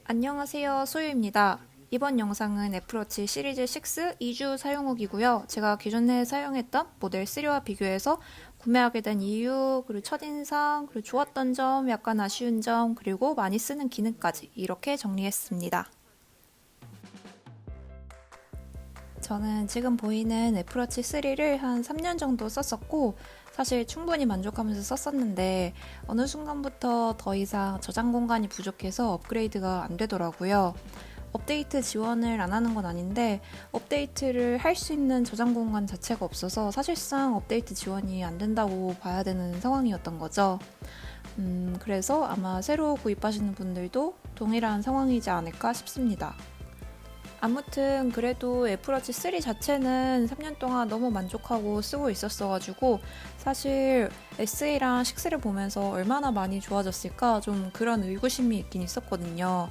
안녕하세요, 소유입니다. 이번 영상은 애플워치 시리즈 6 2주 사용 후기고요. 제가 기존에 사용했던 모델 3와 비교해서 구매하게 된 이유, 그리고 첫인상, 그리고 좋았던 점, 약간 아쉬운 점, 그리고 많이 쓰는 기능까지 이렇게 정리했습니다. 저는 지금 보이는 애플워치 3를 한 3년 정도 썼었고 사실 충분히 만족하면서 썼었는데 어느 순간부터 더 이상 저장 공간이 부족해서 업그레이드가 안 되더라고요. 업데이트 지원을 안 하는 건 아닌데 업데이트를 할 수 있는 저장 공간 자체가 없어서 사실상 업데이트 지원이 안 된다고 봐야 되는 상황이었던 거죠. 그래서 아마 새로 구입하시는 분들도 동일한 상황이지 않을까 싶습니다. 아무튼 그래도 애플워치 3 자체는 3년 동안 너무 만족하고 쓰고 있었어가지고 사실 SE랑 6를 보면서 얼마나 많이 좋아졌을까 좀 그런 의구심이 있긴 있었거든요.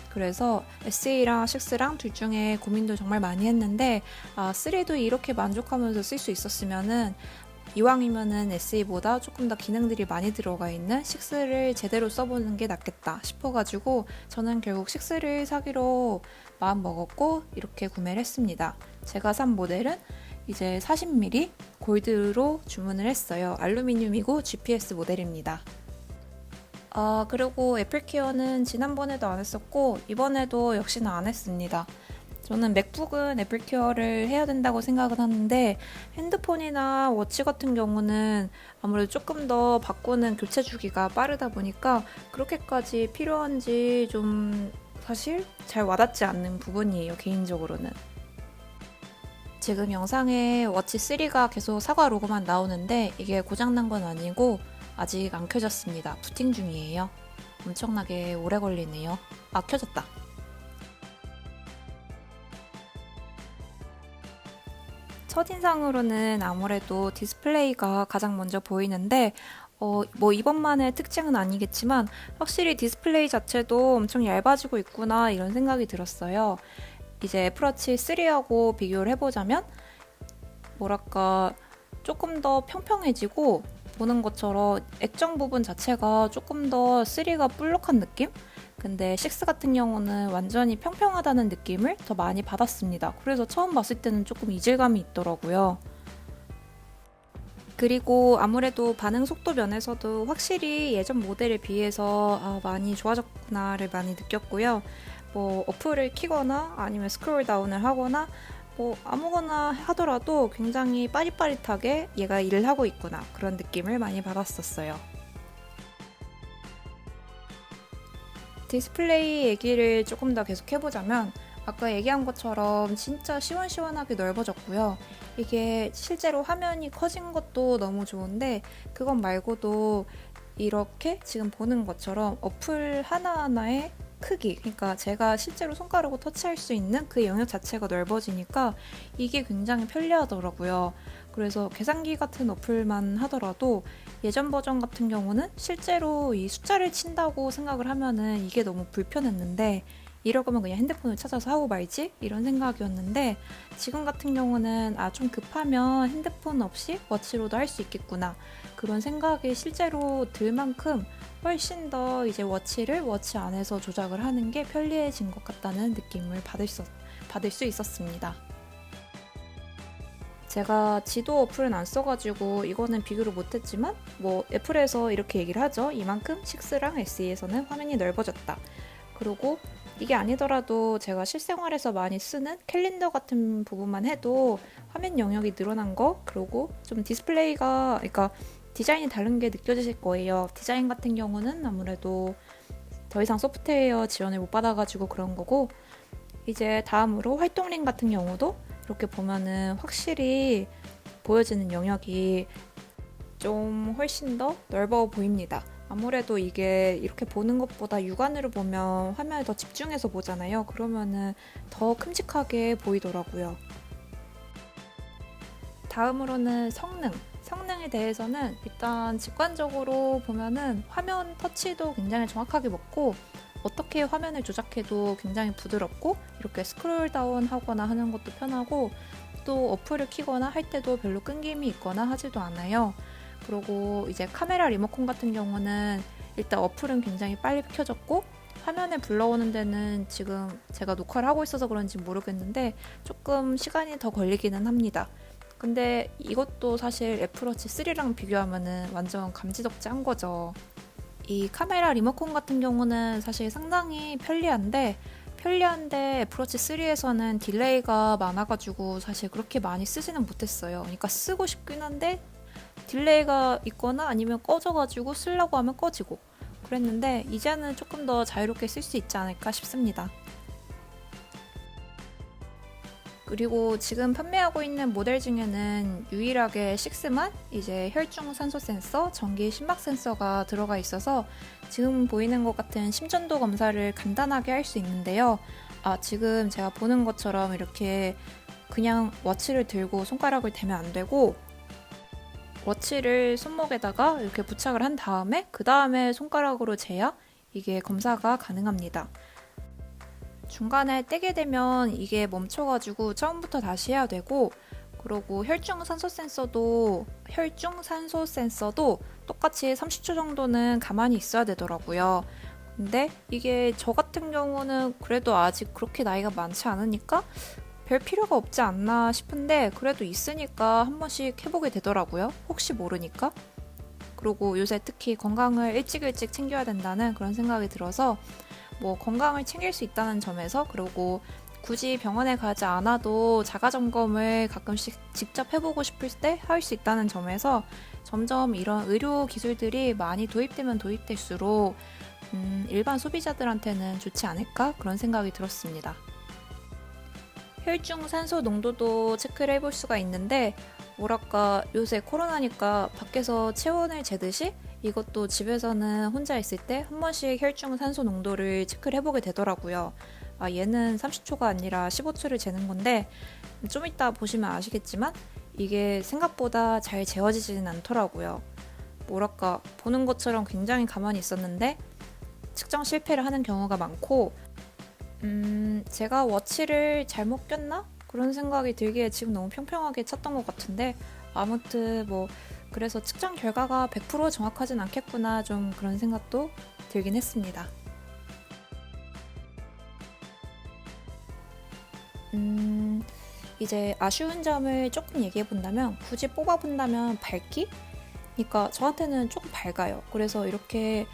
그래서 SE랑 6랑 둘 중에 고민도 정말 많이 했는데 3도 이렇게 만족하면서 쓸 수 있었으면은 이왕이면은 SE보다 조금 더 기능들이 많이 들어가 있는 6를 제대로 써보는 게 낫겠다 싶어가지고 저는 결국 6를 사기로 마음 먹었고 이렇게 구매를 했습니다. 제가 산 모델은 이제 40mm 골드로 주문을 했어요. 알루미늄이고 GPS 모델입니다. 그리고 애플케어는 지난번에도 안 했었고 이번에도 역시나 안 했습니다. 저는 맥북은 애플케어를 해야 된다고 생각을 하는데 핸드폰이나 워치 같은 경우는 아무래도 조금 더 바꾸는 교체 주기가 빠르다 보니까 그렇게까지 필요한지 좀 사실 잘 와닿지 않는 부분이에요, 개인적으로는. 지금 영상에 워치 3가 계속 사과 로고만 나오는데 이게 고장난 건 아니고 아직 안 켜졌습니다. 부팅 중이에요. 엄청나게 오래 걸리네요. 켜졌다. 첫인상으로는 아무래도 디스플레이가 가장 먼저 보이는데 뭐 이번만의 특징은 아니겠지만 확실히 디스플레이 자체도 엄청 얇아지고 있구나 이런 생각이 들었어요. 이제 애플워치 3하고 비교를 해보자면 뭐랄까 조금 더 평평해지고 보는 것처럼 액정 부분 자체가 조금 더 3가 볼록한 느낌? 근데 6 같은 경우는 완전히 평평하다는 느낌을 더 많이 받았습니다. 그래서 처음 봤을 때는 조금 이질감이 있더라고요. 그리고 아무래도 반응 속도 면에서도 확실히 예전 모델에 비해서 많이 좋아졌구나를 많이 느꼈고요. 뭐 어플을 키거나 아니면 스크롤 다운을 하거나 뭐 아무거나 하더라도 굉장히 빠릿빠릿하게 얘가 일을 하고 있구나 그런 느낌을 많이 받았었어요. 디스플레이 얘기를 조금 더 계속 해보자면 아까 얘기한 것처럼 진짜 시원시원하게 넓어졌고요. 이게 실제로 화면이 커진 것도 너무 좋은데 그것 말고도 이렇게 지금 보는 것처럼 어플 하나하나의 크기, 그러니까 제가 실제로 손가락으로 터치할 수 있는 그 영역 자체가 넓어지니까 이게 굉장히 편리하더라고요. 그래서 계산기 같은 어플만 하더라도 예전 버전 같은 경우는 실제로 이 숫자를 친다고 생각을 하면은 이게 너무 불편했는데 이럴 거면 그냥 핸드폰을 찾아서 하고 말지 이런 생각이었는데 지금 같은 경우는 좀 급하면 핸드폰 없이 워치로도 할 수 있겠구나 그런 생각이 실제로 들 만큼 훨씬 더 이제 워치를 워치 안에서 조작을 하는 게 편리해진 것 같다는 느낌을 받을 수 있었습니다. 제가 지도 어플은 안 써가지고 이거는 비교를 못했지만 뭐 애플에서 이렇게 얘기를 하죠. 이만큼 6랑 SE에서는 화면이 넓어졌다. 그리고 이게 아니더라도 제가 실생활에서 많이 쓰는 캘린더 같은 부분만 해도 화면 영역이 늘어난 거, 그리고 좀 디스플레이가, 그러니까 디자인이 다른 게 느껴지실 거예요. 디자인 같은 경우는 아무래도 더 이상 소프트웨어 지원을 못 받아가지고 그런 거고, 이제 다음으로 활동링 같은 경우도 이렇게 보면은 확실히 보여지는 영역이 좀 훨씬 더 넓어 보입니다. 아무래도 이게 이렇게 보는 것보다 육안으로 보면 화면에 더 집중해서 보잖아요. 그러면은 더 큼직하게 보이더라고요. 다음으로는 성능. 성능에 대해서는 일단 직관적으로 보면은 화면 터치도 굉장히 정확하게 먹고 어떻게 화면을 조작해도 굉장히 부드럽고 이렇게 스크롤 다운 하거나 하는 것도 편하고 또 어플을 키거나 할 때도 별로 끊김이 있거나 하지도 않아요. 그리고 이제 카메라 리모컨 같은 경우는 일단 어플은 굉장히 빨리 켜졌고 화면에 불러오는 데는 지금 제가 녹화를 하고 있어서 그런지 모르겠는데 조금 시간이 더 걸리기는 합니다. 근데 이것도 사실 애플워치 3랑 비교하면은 완전 감지덕지한 거죠. 이 카메라 리모컨 같은 경우는 사실 상당히 편리한데 애플워치 3에서는 딜레이가 많아가지고 사실 그렇게 많이 쓰지는 못했어요. 그러니까 쓰고 싶긴 한데 딜레이가 있거나 아니면 꺼져가지고 쓰려고 하면 꺼지고 그랬는데 이제는 조금 더 자유롭게 쓸 수 있지 않을까 싶습니다. 그리고 지금 판매하고 있는 모델 중에는 유일하게 6만 이제 혈중 산소 센서, 전기 심박 센서가 들어가 있어서 지금 보이는 것 같은 심전도 검사를 간단하게 할 수 있는데요. 지금 제가 보는 것처럼 이렇게 그냥 워치를 들고 손가락을 대면 안 되고 워치를 손목에다가 이렇게 부착을 한 다음에 그 다음에 손가락으로 재야 이게 검사가 가능합니다. 중간에 떼게 되면 이게 멈춰가지고 처음부터 다시 해야 되고 그리고 혈중 산소 센서도 똑같이 30초 정도는 가만히 있어야 되더라고요. 근데 이게 저 같은 경우는 그래도 아직 그렇게 나이가 많지 않으니까 별 필요가 없지 않나 싶은데 그래도 있으니까 한 번씩 해보게 되더라고요. 혹시 모르니까. 그리고 요새 특히 건강을 일찍 챙겨야 된다는 그런 생각이 들어서 건강을 챙길 수 있다는 점에서 그리고 굳이 병원에 가지 않아도 자가점검을 가끔씩 직접 해보고 싶을 때 할 수 있다는 점에서 점점 이런 의료 기술들이 많이 도입되면 도입될수록 일반 소비자들한테는 좋지 않을까 그런 생각이 들었습니다. 혈중 산소 농도도 체크를 해볼 수가 있는데 요새 코로나니까 밖에서 체온을 재듯이 이것도 집에서는 혼자 있을 때 한 번씩 혈중 산소 농도를 체크를 해보게 되더라고요. 얘는 30초가 아니라 15초를 재는 건데 좀 이따 보시면 아시겠지만 이게 생각보다 잘 재워지지는 않더라고요. 보는 것처럼 굉장히 가만히 있었는데 측정 실패를 하는 경우가 많고 제가 워치를 잘못 꼈나? 그런 생각이 들기에 지금 너무 평평하게 찼던 것 같은데 아무튼 그래서 측정 결과가 100% 정확하진 않겠구나 좀 그런 생각도 들긴 했습니다. 이제 아쉬운 점을 조금 얘기해 본다면 굳이 뽑아 본다면 밝기? 그러니까 저한테는 조금 밝아요. 그래서 이렇게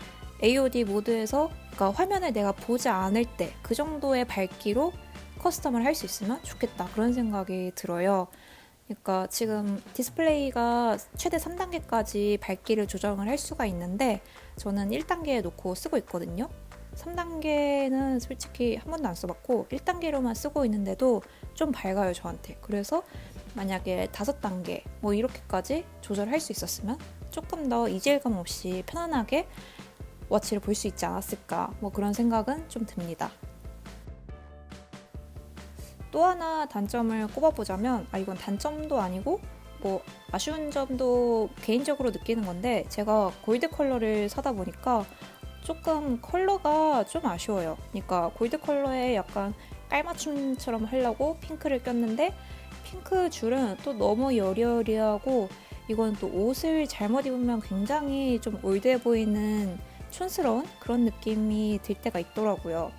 AOD 모드에서 그러니까 화면을 내가 보지 않을 때 그 정도의 밝기로 커스텀을 할 수 있으면 좋겠다 그런 생각이 들어요. 그러니까 지금 디스플레이가 최대 3단계까지 밝기를 조정을 할 수가 있는데 저는 1단계에 놓고 쓰고 있거든요. 3단계는 솔직히 한 번도 안 써봤고 1단계로만 쓰고 있는데도 좀 밝아요 저한테. 그래서 만약에 5단계 이렇게까지 조절할 수 있었으면 조금 더 이질감 없이 편안하게 워치를 볼 수 있지 않았을까 그런 생각은 좀 듭니다. 또 하나 단점을 꼽아보자면 이건 단점도 아니고 아쉬운 점도 개인적으로 느끼는 건데 제가 골드 컬러를 사다 보니까 조금 컬러가 좀 아쉬워요. 그러니까 골드 컬러에 약간 깔맞춤처럼 하려고 핑크를 꼈는데 핑크 줄은 또 너무 여리여리하고 이건 또 옷을 잘못 입으면 굉장히 좀 올드해 보이는 촌스러운 그런 느낌이 들 때가 있더라고요.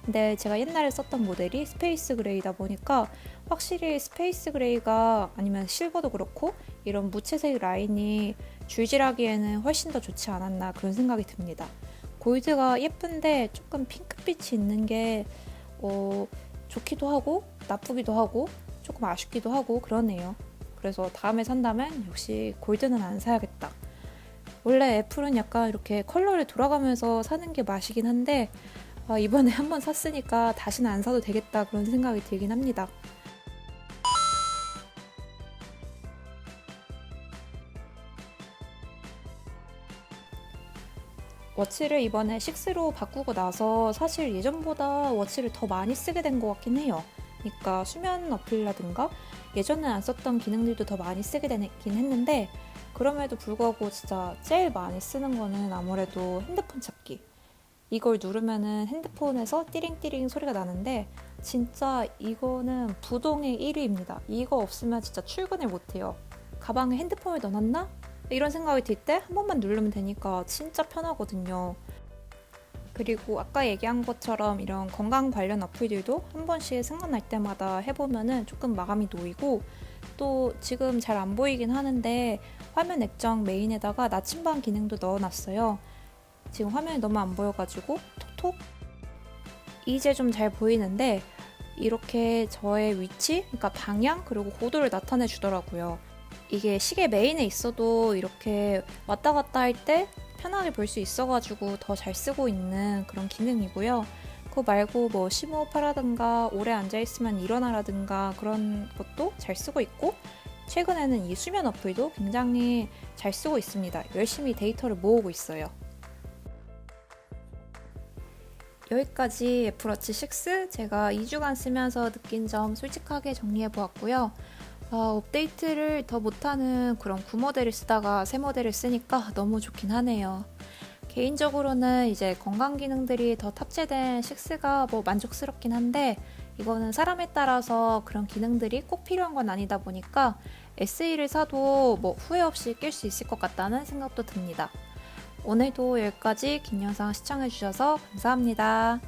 근데 제가 옛날에 썼던 모델이 스페이스 그레이다 보니까 확실히 스페이스 그레이가 아니면 실버도 그렇고 이런 무채색 라인이 줄질하기에는 훨씬 더 좋지 않았나 그런 생각이 듭니다. 골드가 예쁜데 조금 핑크빛이 있는 게 좋기도 하고 나쁘기도 하고 조금 아쉽기도 하고 그러네요. 그래서 다음에 산다면 역시 골드는 안 사야겠다. 원래 애플은 약간 이렇게 컬러를 돌아가면서 사는 게 맛이긴 한데 이번에 한번 샀으니까 다시는 안 사도 되겠다 그런 생각이 들긴 합니다. 워치를 이번에 6로 바꾸고 나서 사실 예전보다 워치를 더 많이 쓰게 된 것 같긴 해요. 그러니까 수면 어플이라든가 예전에 안 썼던 기능들도 더 많이 쓰게 되긴 했는데 그럼에도 불구하고 진짜 제일 많이 쓰는 거는 아무래도 핸드폰 찾기. 이걸 누르면은 핸드폰에서 띠링띠링 소리가 나는데 진짜 이거는 부동의 1위입니다. 이거 없으면 진짜 출근을 못해요. 가방에 핸드폰을 넣어놨나? 이런 생각이 들 때 한 번만 누르면 되니까 진짜 편하거든요. 그리고 아까 얘기한 것처럼 이런 건강 관련 어플들도 한 번씩 생각날 때마다 해보면은 조금 마감이 놓이고, 또 지금 잘 안 보이긴 하는데 화면 액정 메인에다가 나침반 기능도 넣어놨어요. 지금 화면이 너무 안 보여가지고 톡톡, 이제 좀 잘 보이는데 이렇게 저의 위치, 그러니까 방향 그리고 고도를 나타내 주더라고요. 이게 시계 메인에 있어도 이렇게 왔다 갔다 할 때 편하게 볼 수 있어가지고 더 잘 쓰고 있는 그런 기능이고요. 그거 말고 뭐 심호흡하라든가 오래 앉아있으면 일어나라든가 그런 것도 잘 쓰고 있고, 최근에는 이 수면 어플도 굉장히 잘 쓰고 있습니다. 열심히 데이터를 모으고 있어요. 여기까지 애플워치 6 제가 2주간 쓰면서 느낀 점 솔직하게 정리해 보았고요. 업데이트를 더 못하는 그런 9모델을 쓰다가 새 모델을 쓰니까 너무 좋긴 하네요. 개인적으로는 이제 건강 기능들이 더 탑재된 6가 뭐 만족스럽긴 한데, 이거는 사람에 따라서 그런 기능들이 꼭 필요한 건 아니다 보니까 SE를 사도 뭐 후회 없이 낄 수 있을 것 같다는 생각도 듭니다. 오늘도 여기까지 긴 영상 시청해주셔서 감사합니다.